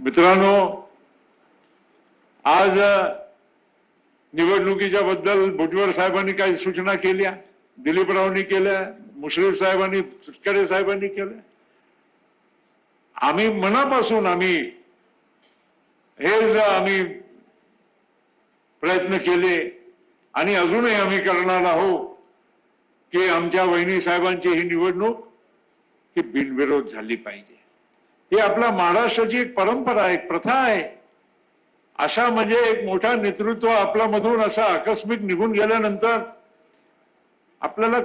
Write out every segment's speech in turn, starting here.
मित्रांनो, आज निवडणुकीच्या बद्दल भुजबळ साहेबांनी काही सूचना केल्या, दिलीपरावांनी केल्या, मुश्रीफ साहेबांनी, तटकरे साहेबांनी केल्या. आम्ही मनापासून आम्ही प्रयत्न केले आणि अजूनही आम्ही करणार आहोत की आमच्या वहिनी साहेबांची ही निवडणूक ही बिनविरोध झाली पाहिजे. ही आपल्या महाराष्ट्राची एक परंपरा, एक प्रथा आहे. अशा म्हणजे एक मोठा नेतृत्व आपल्यामधून असा आकस्मिक निघून गेल्यानंतर आपल्याला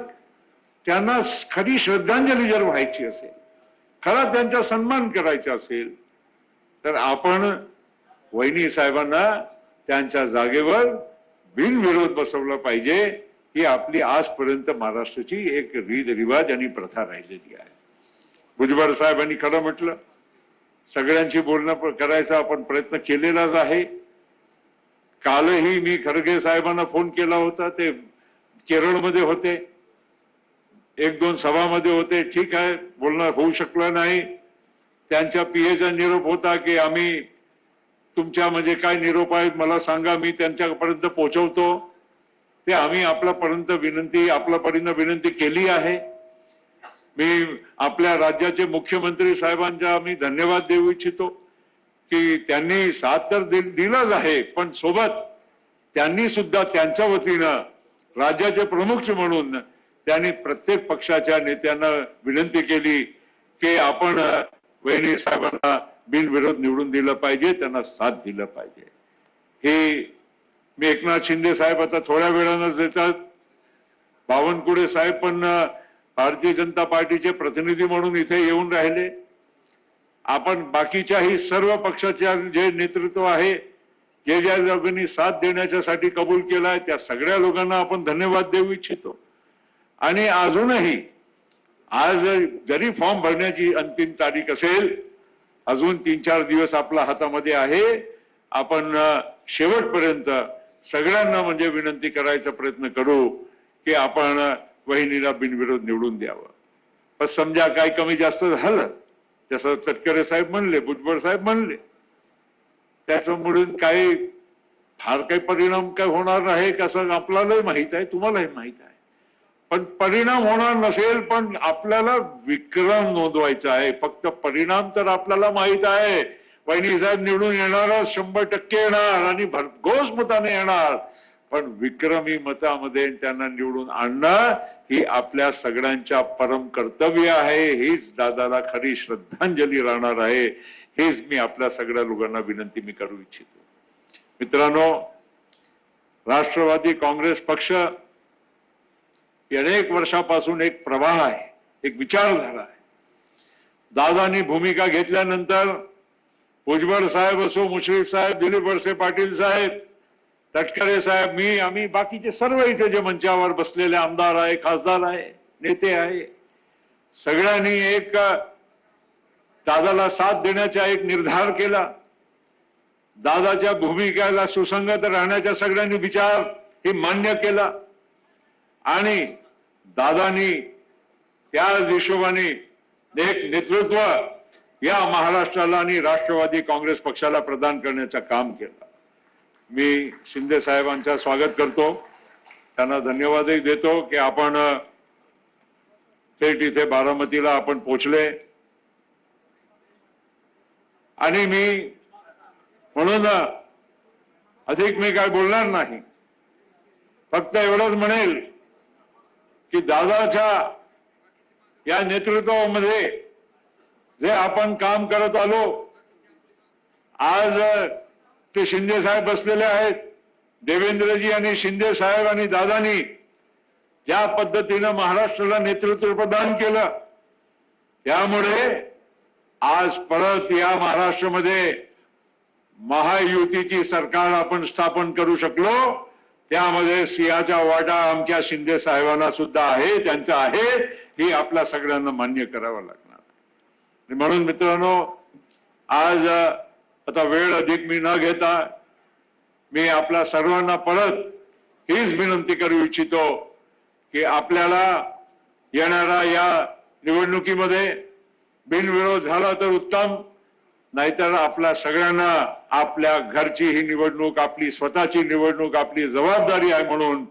त्यांना खरी श्रद्धांजली जर व्हायची असेल, खरा त्यांचा सन्मान करायचा असेल, तर आपण वहिनी साहेबांना त्यांच्या जागेवर बिनविरोध बसवलं पाहिजे. ही आपली आजपर्यंत महाराष्ट्राची एक रीत रिवाज आणि प्रथा राहिलेली आहे. भुजबळ साहेबांनी खरं म्हटलं, सगळ्यांशी बोलणं करायचा आपण प्रयत्न केलेलाच आहे. कालही मी खरगे साहेबांना फोन केला होता, ते केरळमध्ये होते, एक दोन सभामध्ये होते. ठीक आहे, बोलणं होऊ शकलं नाही. त्यांच्या पीएचा निरोप होता की आम्ही तुमच्या म्हणजे काय निरोप आहे मला सांगा, मी त्यांच्यापर्यंत पोहोचवतो. ते आम्ही आपल्यापर्यंत आपल्या परीनं विनंती केली आहे. मी आपल्या राज्याचे मुख्यमंत्री साहेबांचा आम्ही धन्यवाद देऊ इच्छितो की त्यांनी साथ तर दिलाच आहे, पण सोबत त्यांनी सुद्धा त्यांच्या वतीनं राज्याचे प्रमुख म्हणून त्यांनी प्रत्येक पक्षाच्या नेत्यांना विनंती केली की आपण वहिनी साहेबांना बिनविरोध निवडून दिलं पाहिजे, त्यांना साथ दिलं पाहिजे. हे मी एकनाथ शिंदे साहेब आता थोड्या वेळानंच देतात. बावनकुळे साहेब पण भारतीय जनता पार्टीचे प्रतिनिधी म्हणून इथे येऊन राहिले. आपण बाकीच्याही सर्व पक्षाच्या जे नेतृत्व आहे, जे ज्या लोकांनी साथ देण्याच्यासाठी कबूल केलाय, त्या सगळ्या लोकांना आपण धन्यवाद देऊ इच्छितो. आणि अजूनही आज जरी फॉर्म भरण्याची अंतिम तारीख असेल, अजून 3-4 दिवस आपल्या हातामध्ये आहे. आपण शेवटपर्यंत सगळ्यांना म्हणजे विनंती करायचा प्रयत्न करू की आपण वहिनीला बिनविरोध निवडून द्यावं. पण समजा काही कमी जास्त झालं, जसं तटकरे साहेब म्हणले, भुजबळ साहेब म्हणले, त्याच्यामुळे काही फार काही परिणाम काय होणार नाही कसं आपल्यालाही माहित आहे, तुम्हालाही माहित आहे. पण परिणाम होणार नसेल, पण आपल्याला विक्रम नोंदवायचा आहे. फक्त परिणाम तर आपल्याला माहित आहे, वहिनी साहेब निवडून येणारच, 100% येणार आणि भरघोस मताने येणार. पण विक्रमी मतामध्ये त्यांना निवडून आणणं ही आपल्या सगळ्यांच्या परम कर्तव्य आहे. हीच दादाला खरी श्रद्धांजली राहणार आहे. हेच मी आपल्या सगळ्या लोकांना विनंती मी करू इच्छितो. मित्रांनो, राष्ट्रवादी काँग्रेस पक्ष अनेक वर्षापासून एक प्रवाह आहे, एक विचारधारा आहे. दादानी भूमिका घेतल्यानंतर भुजबळ साहेब असो, मुश्रीफ साहेब, दिलीप वळसे पाटील साहेब, तटकरे साहेब, मी, आम्ही बाकीचे सर्व इथे जे मंचावर बसलेले आमदार आहे, खासदार आहे, नेते आहे, सगळ्यांनी एक दादाला साथ देण्याचा एक निर्धार केला. दादाच्या भूमिकेला सुसंगत राहण्याचा सगळ्यांनी विचार हे मान्य केला आणि दादानी त्याच हिशोबाने एक नेतृत्व या महाराष्ट्राला आणि राष्ट्रवादी काँग्रेस पक्षाला प्रदान करण्याचं काम केलं. मी शिंदे साहेबांचं स्वागत करतो, त्यांना धन्यवादही देतो की आपण थेट इथे बारामतीला आपण पोहोचले. आणि मी म्हणून अधिक मी काय बोलणार नाही, फक्त एवढंच म्हणेल की दादाच्या या नेतृत्वामध्ये जे आपण काम करत आलो, आज ते शिंदे साहेब बसलेले आहेत, देवेंद्रजी आणि शिंदे साहेब आणि दादानी ज्या पद्धतीनं महाराष्ट्राला नेतृत्व प्रदान केलं, त्यामुळे आज परत या महाराष्ट्रामध्ये महायुतीची सरकार आपण स्थापन करू शकलो. त्यामध्ये सिंहाचा वाटा आमच्या शिंदे साहेबांना सुद्धा आहे, त्यांचा आहे, ही आपल्या सगळ्यांना मान्य करावं लागणार. म्हणून मित्रांनो, आज आता वेळ अधिक मी न घेता मी आपल्या सर्वांना परत हीच विनंती करू इच्छितो की आपल्याला येणाऱ्या या निवडणुकीमध्ये बिनविरोध झाला तर उत्तम, नाहीतर आपल्या सगळ्यांना आपल्या घरची ही निवडणूक, आपली स्वतःची निवडणूक, आपली जबाबदारी आहे म्हणून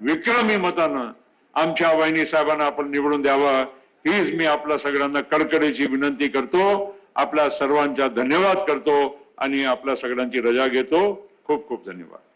विक्रमी मतानं आमच्या वहिनी साहेबांना आपण निवडून द्यावं, हीच मी आपल्या सगळ्यांना कडकडीची विनंती करतो. आपल्या सर्वांचा धन्यवाद करतो आणि आपल्या सगळ्यांची रजा घेतो. खूप खूप धन्यवाद.